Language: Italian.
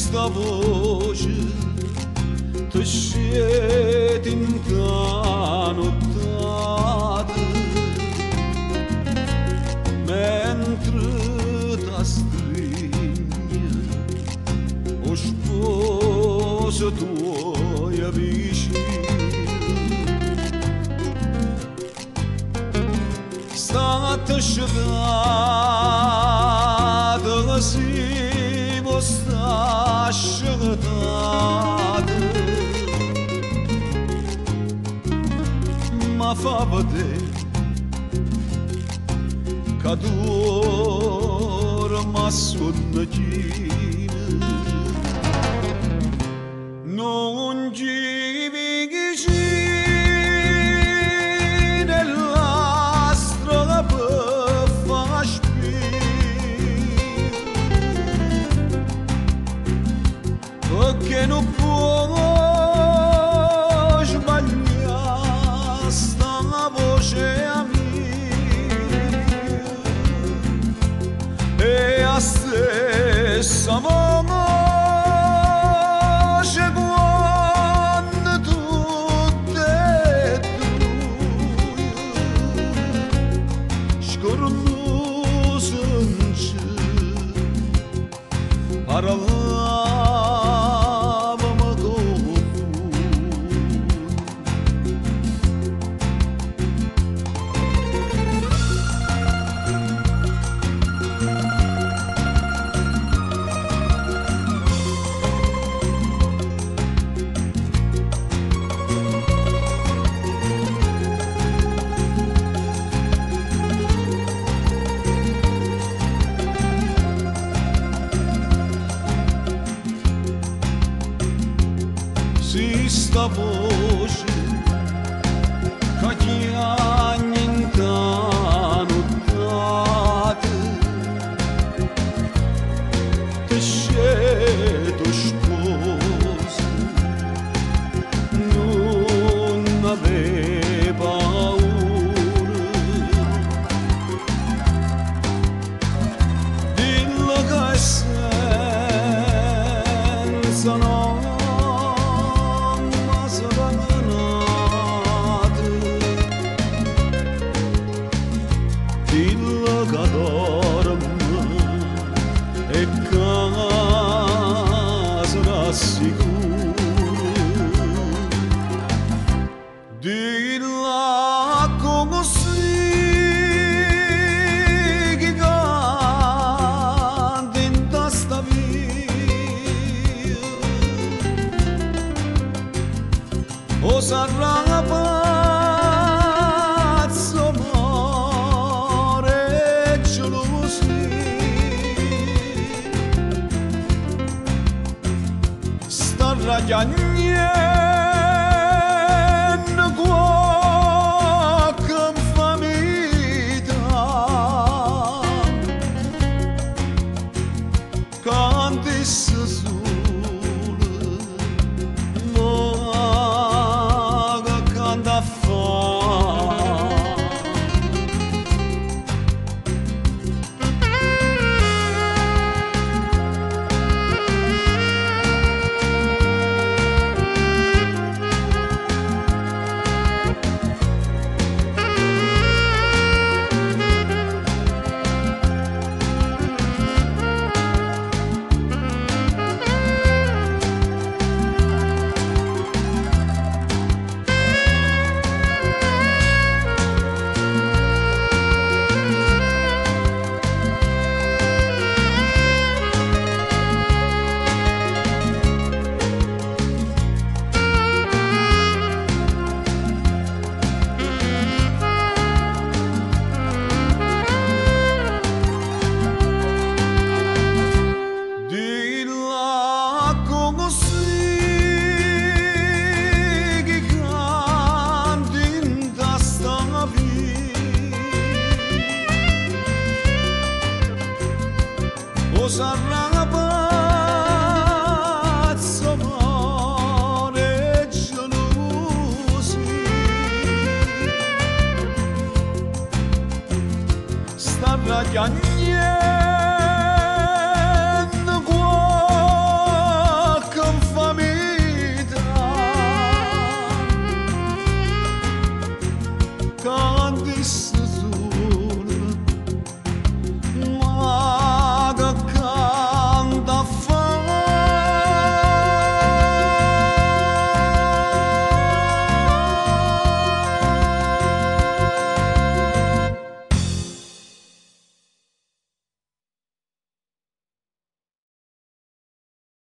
sta voce ti scende incanottata mentre ti stringe o sposo tuo vicino. State scivolate così, voi sta scivolate, ma fa vedere che dorma sonnacchina, non ci che non può sbagliare sta voce mia e a stessa voce quando tutto è tu scornuto non c'è parla. Si sta voce che chiagna incanottata ti scende sposo non aveva paura dillo che senza no dillo che dorme e casa rassicura, dillo così che canta in testa via o sarà ragianiendo qua che fa vita canti sole ma che canta fa sarà pazzo amore gelosi sta raggiungendo